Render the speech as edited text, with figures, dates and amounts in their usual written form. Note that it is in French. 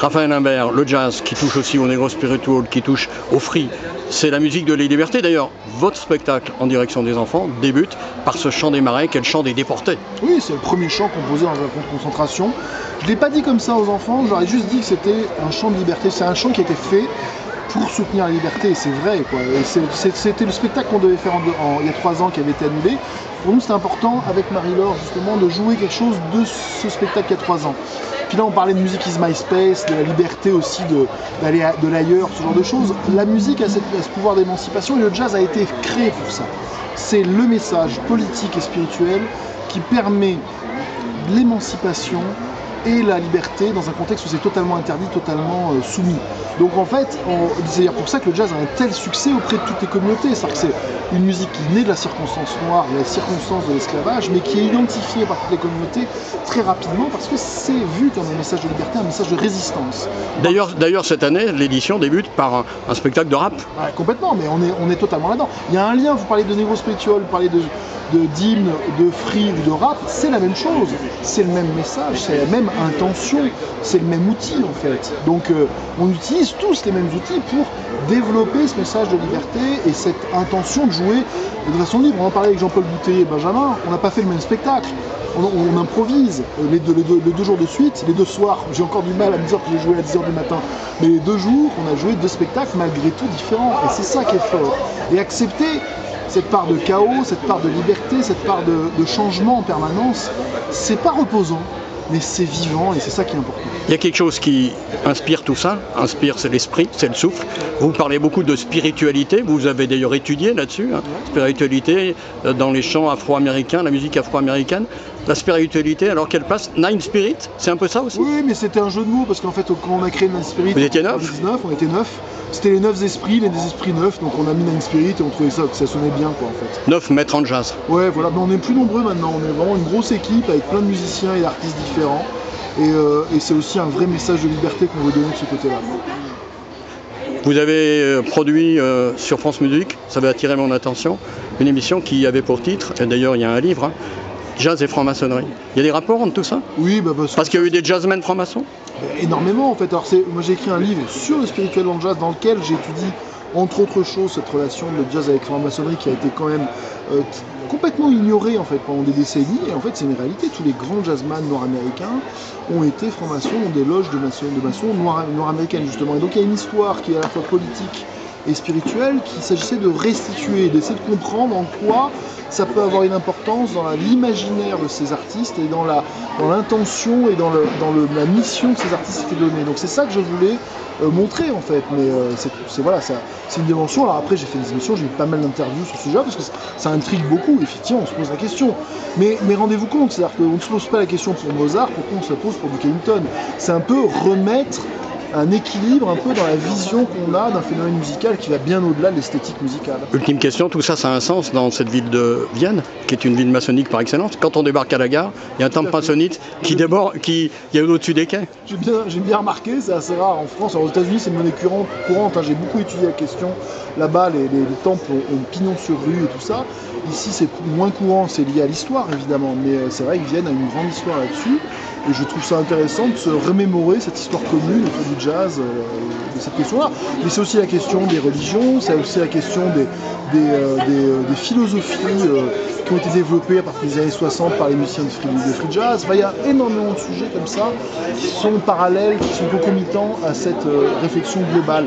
Raphaël Imbert, le jazz qui touche aussi au negro spiritual, qui touche au free, c'est la musique de la liberté. D'ailleurs, votre spectacle en direction des enfants débute par ce chant des marais, qui est le chant des déportés. Oui, c'est le premier chant composé dans un camp de concentration. Je ne l'ai pas dit comme ça aux enfants, j'aurais juste dit que c'était un chant de liberté. C'est un chant qui a été fait pour soutenir la liberté, et c'est vrai, quoi. Et c'était le spectacle qu'on devait faire il y a 3 ans qui avait été annulé. Pour nous, c'était important, avec Marie-Laure, justement, de jouer quelque chose de ce spectacle il y a 3 ans. Puis là, on parlait de musique is my space, de la liberté aussi d'aller de l'ailleurs, ce genre de choses. La musique a ce pouvoir d'émancipation, et le jazz a été créé pour ça. C'est le message politique et spirituel qui permet l'émancipation et la liberté dans un contexte où c'est totalement interdit, totalement soumis. Donc en fait, c'est d'ailleurs pour ça que le jazz a un tel succès auprès de toutes les communautés. C'est-à-dire que c'est une musique qui naît de la circonstance noire, de la circonstance de l'esclavage, mais qui est identifiée par toutes les communautés très rapidement parce que c'est vu comme un message de liberté, un message de résistance. D'ailleurs, cette année, l'édition débute par un spectacle de rap. Ouais, complètement, mais on est totalement là-dedans. Il y a un lien, vous parlez de negro spiritual, vous parlez d'hymne, de free ou de rap, c'est la même chose, c'est le même message, c'est la même intention, c'est le même outil en fait. Donc on utilise tous les mêmes outils pour développer ce message de liberté et cette intention de jouer de façon libre. On en parlait avec Jean-Paul Bouteiller et Benjamin, on n'a pas fait le même spectacle. On improvise les deux jours de suite, les 2 soirs, j'ai encore du mal à me dire que j'ai joué à 10h du matin, mais les 2 jours, on a joué 2 spectacles malgré tout différents, et c'est ça qui est fort. Et accepter cette part de chaos, cette part de liberté, cette part de changement en permanence, c'est pas reposant, mais c'est vivant, et c'est ça qui est important. Il y a quelque chose qui inspire tout ça, c'est l'esprit, c'est le souffle. Vous parlez beaucoup de spiritualité, vous avez d'ailleurs étudié là-dessus, spiritualité dans les chants afro-américains, la musique afro-américaine. La spiritualité, alors quelle place? Nine Spirit, c'est un peu ça aussi? Oui, mais c'était un jeu de mots, parce qu'en fait, quand on a créé Nine Spirit, vous étiez 9? On était 9. C'était les 9 esprits, les esprits 9, donc on a mis Nine Spirit et on trouvait ça, que ça sonnait bien, quoi, en fait. 9 maîtres en jazz. Ouais, voilà, mais on est plus nombreux maintenant, on est vraiment une grosse équipe avec plein de musiciens et d'artistes différents. Et c'est aussi un vrai message de liberté qu'on veut donner de ce côté-là. Vous avez produit sur France Musique, ça va attirer mon attention, une émission qui avait pour titre, et d'ailleurs il y a un livre, Jazz et franc-maçonnerie. Il y a des rapports entre tout ça? Oui, parce qu'il y a eu des jazzmen francs-maçons? Énormément en fait. Alors moi j'ai écrit un livre sur le spirituel dans le jazz dans lequel j'étudie entre autres choses cette relation de jazz avec franc-maçonnerie qui a été quand même complètement ignorée en fait pendant des décennies, et en fait c'est une réalité. Tous les grands jazzman nord-américains ont été francs-maçons, ont des loges de maçons nord-américaines justement, et donc il y a une histoire qui est à la fois politique et spirituelle qu'il s'agissait de restituer, d'essayer de comprendre en quoi ça peut avoir une importance dans l'imaginaire de ces artistes et dans l'intention et dans la mission que ces artistes étaient donnés. Donc c'est ça que je voulais montrer en fait, mais c'est une dimension. Alors après j'ai fait des émissions, j'ai eu pas mal d'interviews sur ce sujet parce que ça intrigue beaucoup, effectivement on se pose la question. Mais rendez-vous compte, c'est-à-dire qu'on ne se pose pas la question pour Mozart, pourquoi on se la pose pour Duke Ellington? C'est un peu remettre un équilibre un peu dans la vision qu'on a d'un phénomène musical qui va bien au-delà de l'esthétique musicale. Ultime question, tout ça, ça a un sens dans cette ville de Vienne, qui est une ville maçonnique par excellence. Quand on débarque à la gare, il y a un temple maçonnite qui est au-dessus des quais. J'ai bien remarqué, c'est assez rare en France. Alors, aux États-Unis, c'est une monnaie courante. J'ai beaucoup étudié la question. Là-bas, les temples ont pignon sur rue et tout ça. Ici, c'est moins courant, c'est lié à l'histoire évidemment, mais c'est vrai que Vienne a une grande histoire là-dessus. Et je trouve ça intéressant de se remémorer cette histoire commune autour du jazz, de cette question-là. Mais c'est aussi la question des religions, c'est aussi la question des philosophies qui ont été développées à partir des années 60 par les musiciens de free jazz. Enfin, il y a énormément de sujets comme ça qui sont parallèles, qui sont concomitants à cette réflexion globale.